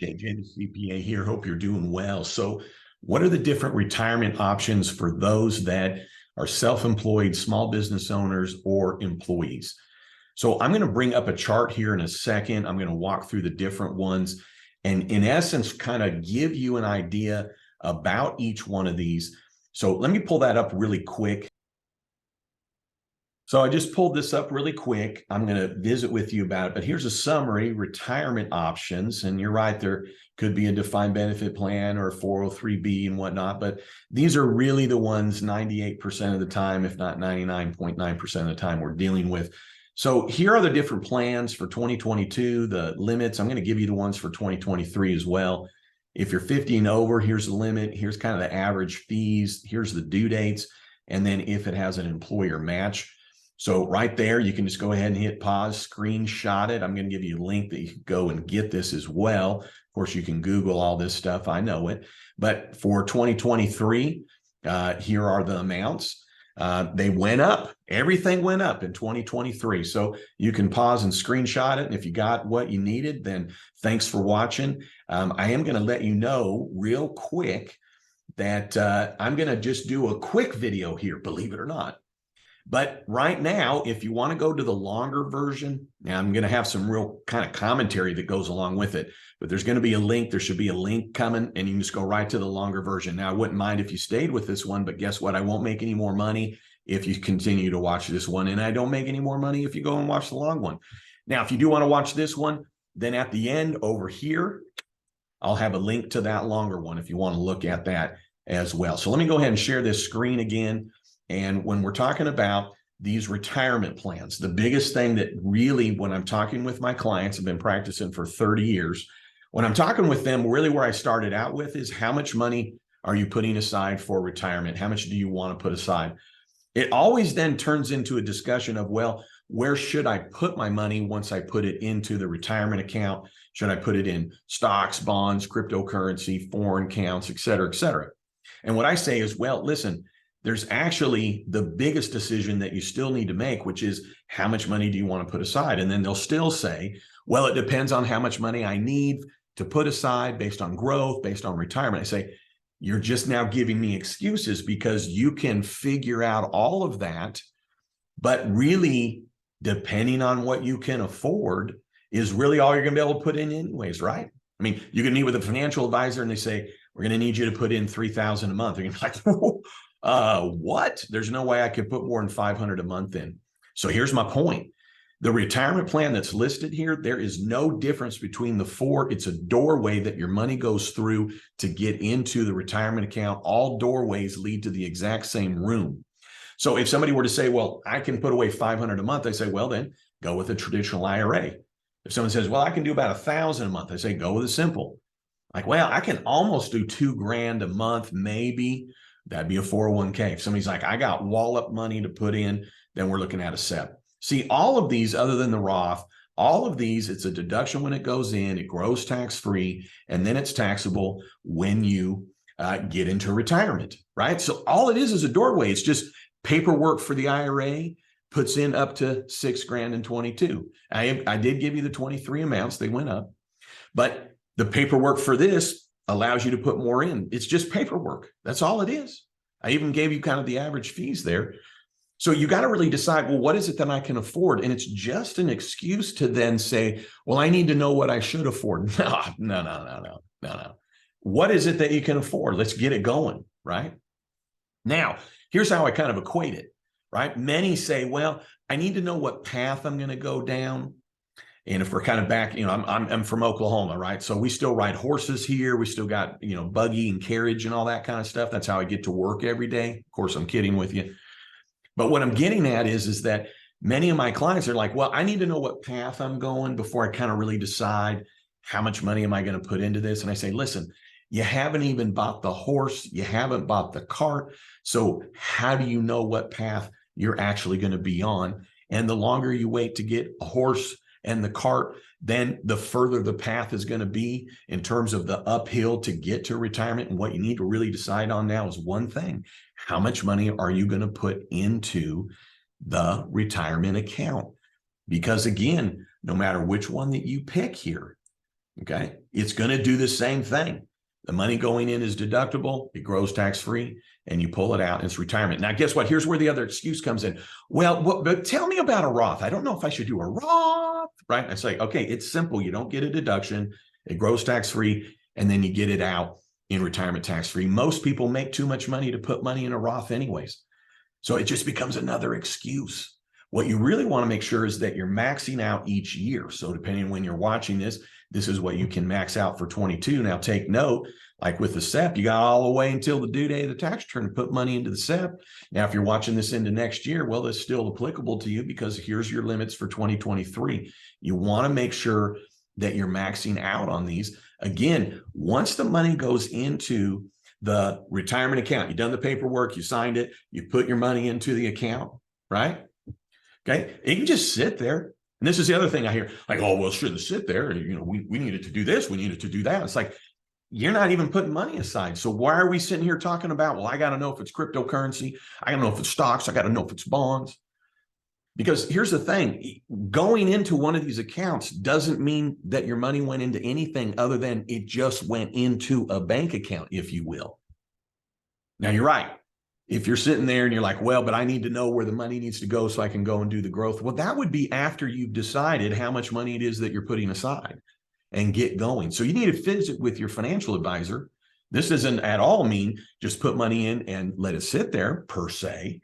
JJ, the CPA here. Hope you're doing well. So what are the different retirement options for those that are self-employed, small business owners, or employees? So I'm going to bring up a chart here in a second. I'm going to walk through the different ones and in essence, kind of give you an idea about each one of these. So let me pull that up really quick. So I just pulled this up really quick. I'm going to visit with you about it, but here's a summary: retirement options. And you're right, there could be a defined benefit plan or a 403B and whatnot, but these are really the ones 98% of the time, if not 99.9% of the time, we're dealing with. So here are the different plans for 2022, the limits. I'm going to give you the ones for 2023 as well. If you're 50 and over, here's the limit. Here's kind of the average fees. Here's the due dates. And then if it has an employer match. So right there, you can just go ahead and hit pause, screenshot it. I'm going to give you a link that you can go and get this as well. Of course, you can Google all this stuff. I know it. But for 2023, here are the amounts. They went up. Everything went up in 2023. So you can pause and screenshot it. And if you got what you needed, then thanks for watching. I am going to let you know real quick that I'm going to just do a quick video here, believe it or not. But right now, if you want to go to the longer version, now I'm going to have some real kind of commentary that goes along with it, but there's going to be a link. There should be a link coming and you can just go right to the longer version. Now, I wouldn't mind if you stayed with this one, but guess what? I won't make any more money if you continue to watch this one. And I don't make any more money if you go and watch the long one. Now, if you do want to watch this one, then at the end over here, I'll have a link to that longer one if you want to look at that as well. So let me go ahead and share this screen again. And when we're talking about these retirement plans, the biggest thing that really, when I'm talking with my clients, I've been practicing for 30 years. When I'm talking with them, really where I started out with is how much money are you putting aside for retirement? How much do you want to put aside? It always then turns into a discussion of, well, where should I put my money once I put it into the retirement account? Should I put it in stocks, bonds, cryptocurrency, foreign accounts, et cetera, et cetera? And what I say is, well, listen, there's actually the biggest decision that you still need to make, which is how much money do you want to put aside? And then they'll still say, well, it depends on how much money I need to put aside based on growth, based on retirement. I say, you're just now giving me excuses because you can figure out all of that, but really depending on what you can afford is really all you're going to be able to put in anyways, right? I mean, you can meet with a financial advisor and they say, we're going to need you to put in $3,000 a month. You're like, what? There's no way I could put more than $500 a month in. So here's my point. The retirement plan that's listed here, there is no difference between the four. It's a doorway that your money goes through to get into the retirement account. All doorways lead to the exact same room. So if somebody were to say, well, I can put away $500 a month, I say, well, then go with a traditional IRA. If someone says, well, I can do about $1,000 a month, I say, go with a simple. Like, well, I can almost do $2,000 a month, maybe. That'd be a 401k. If somebody's like, I got wallop money to put in, then we're looking at a SEP. See, all of these, other than the Roth, all of these, it's a deduction when it goes in, it grows tax-free, and then it's taxable when you get into retirement, right? So all it is a doorway. It's just paperwork for the IRA, puts in up to $6,000 in 22. I did give you the 23 amounts, they went up, but the paperwork for this allows you to put more in. It's just paperwork. That's all it is. I even gave you kind of the average fees there. So you got to really decide, well, what is it that I can afford? And it's just an excuse to then say, well, I need to know what I should afford. No. What is it that you can afford? Let's get it going, right? Now, here's how I kind of equate it, right? Many say, well, I need to know what path I'm going to go down. And if we're kind of back, I'm from Oklahoma, right? So we still ride horses here. We still got, buggy and carriage and all that kind of stuff. That's how I get to work every day. Of course, I'm kidding with you. But what I'm getting at is that many of my clients are like, well, I need to know what path I'm going before I kind of really decide how much money am I going to put into this. And I say, listen, you haven't even bought the horse. You haven't bought the cart. So how do you know what path you're actually going to be on? And the longer you wait to get a horse and the cart, then the further the path is going to be in terms of the uphill to get to retirement. And what you need to really decide on now is one thing: how much money are you going to put into the retirement account? Because again, no matter which one that you pick here, Okay. It's going to do the same thing. The money going in is deductible, it grows tax-free, and you pull it out, and it's retirement. Now, guess what? Here's where the other excuse comes in. Well, but tell me about a Roth. I don't know if I should do a Roth, right? I say, okay, it's simple. You don't get a deduction, it grows tax-free, and then you get it out in retirement tax-free. Most people make too much money to put money in a Roth anyways. So it just becomes another excuse. What you really want to make sure is that you're maxing out each year. So depending on when you're watching this, this is what you can max out for 22. Now take note, like with the SEP, you got all the way until the due date of the tax return to put money into the SEP. Now, if you're watching this into next year, well, that's still applicable to you because here's your limits for 2023. You want to make sure that you're maxing out on these. Again, once the money goes into the retirement account, you've done the paperwork, you signed it, you put your money into the account, right? Okay, it can just sit there. And this is the other thing I hear, like, oh, well, it shouldn't sit there. You know, we needed to do this, we needed to do that. It's like, you're not even putting money aside. So why are we sitting here talking about, well, I got to know if it's cryptocurrency, I got to know if it's stocks, I got to know if it's bonds. Because here's the thing, going into one of these accounts doesn't mean that your money went into anything other than it just went into a bank account, if you will. Now, you're right. If you're sitting there and you're like, well, but I need to know where the money needs to go so I can go and do the growth. Well, that would be after you've decided how much money it is that you're putting aside and get going. So you need to visit with your financial advisor. This doesn't at all mean just put money in and let it sit there per se,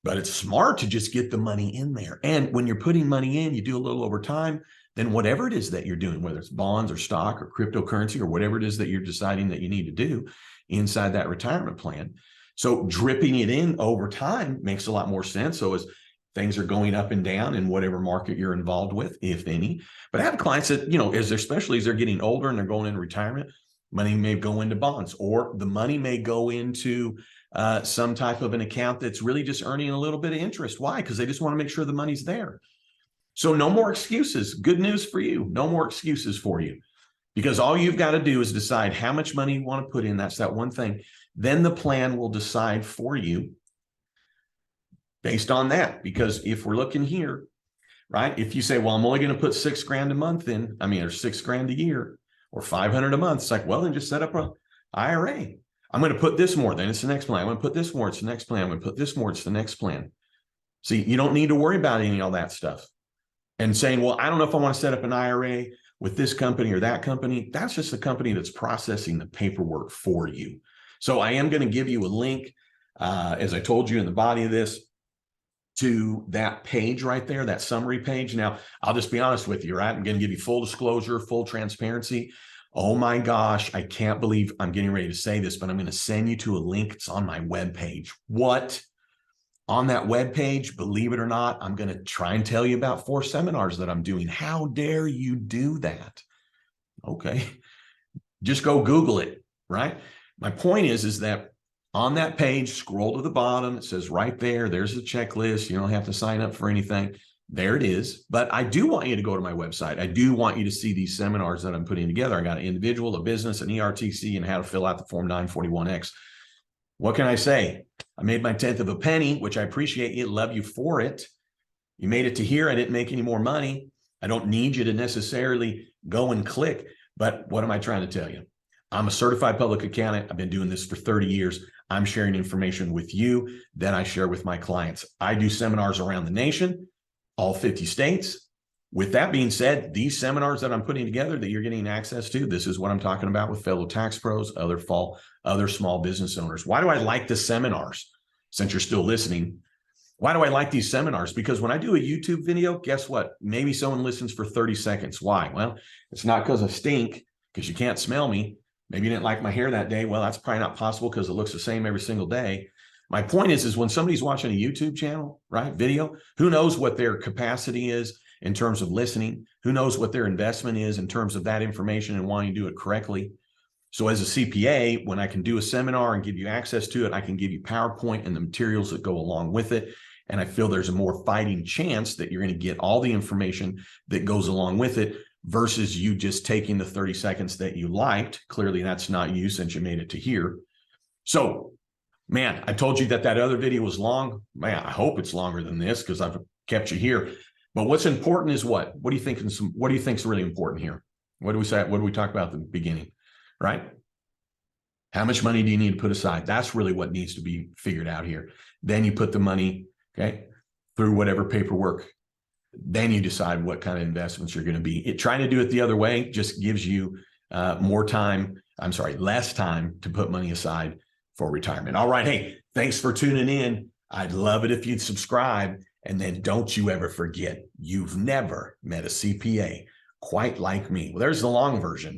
but it's smart to just get the money in there. And when you're putting money in, you do a little over time, then whatever it is that you're doing, whether it's bonds or stock or cryptocurrency or whatever it is that you're deciding that you need to do inside that retirement plan. So dripping it in over time makes a lot more sense. So as things are going up and down in whatever market you're involved with, if any. But I have clients that, you know, especially as they're getting older and they're going into retirement, money may go into bonds, or the money may go into some type of an account that's really just earning a little bit of interest. Why? Because they just want to make sure the money's there. So no more excuses. Good news for you. No more excuses for you. Because all you've got to do is decide how much money you want to put in. That's that one thing. Then the plan will decide for you based on that. Because if we're looking here, right, if you say, well, I'm only going to put $6 grand a month in, or $6 grand a year, or 500 a month, it's like, well, then just set up an IRA. I'm going to put this more, then it's the next plan. I'm going to put this more, it's the next plan. I'm going to put this more, it's the next plan. See, you don't need to worry about any of all that stuff. And saying, well, I don't know if I want to set up an IRA with this company or that company. That's just the company that's processing the paperwork for you. So I am going to give you a link, as I told you in the body of this, to that page right there, that summary page. Now, I'll just be honest with you, right? I'm going to give you full disclosure, full transparency. Oh my gosh, I can't believe I'm getting ready to say this, but I'm going to send you to a link. It's on my webpage. What? On that webpage, believe it or not, I'm going to try and tell you about 4 seminars that I'm doing. How dare you do that? Okay. Just go Google it, right? My point is that on that page, scroll to the bottom, it says right there, there's a checklist. You don't have to sign up for anything. There it is. But I do want you to go to my website. I do want you to see these seminars that I'm putting together. I got an individual, a business, an ERTC, and how to fill out the Form 941X. What can I say? I made my 10th of a penny, which I appreciate you. Love you for it. You made it to here. I didn't make any more money. I don't need you to necessarily go and click. But what am I trying to tell you? I'm a certified public accountant. I've been doing this for 30 years. I'm sharing information with you that I share with my clients. I do seminars around the nation, all 50 states. With that being said, these seminars that I'm putting together that you're getting access to, this is what I'm talking about with fellow tax pros, other small business owners. Why do I like the seminars? Since you're still listening, why do I like these seminars? Because when I do a YouTube video, guess what? Maybe someone listens for 30 seconds. Why? Well, it's not because I stink, because you can't smell me. Maybe you didn't like my hair that day. Well, that's probably not possible because it looks the same every single day. My point is when somebody's watching a YouTube channel, right, video, who knows what their capacity is in terms of listening? Who knows what their investment is in terms of that information and wanting to do it correctly? So as a CPA, when I can do a seminar and give you access to it, I can give you PowerPoint and the materials that go along with it. And I feel there's a more fighting chance that you're going to get all the information that goes along with it versus you just taking the 30 seconds that you liked. Clearly, that's not you since you made it to here. So, man, I told you that other video was long. Man, I hope it's longer than this because I've kept you here. But what's important is what? What do you think is really important here? What do we say? What do we talk about at the beginning, right? How much money do you need to put aside? That's really what needs to be figured out here. Then you put the money, okay, through whatever paperwork. Then you decide what kind of investments you're going to be. Trying to do it the other way just gives you less time to put money aside for retirement. All right. Hey, thanks for tuning in. I'd love it if you'd subscribe. And then don't you ever forget, you've never met a CPA quite like me. Well, there's the long version.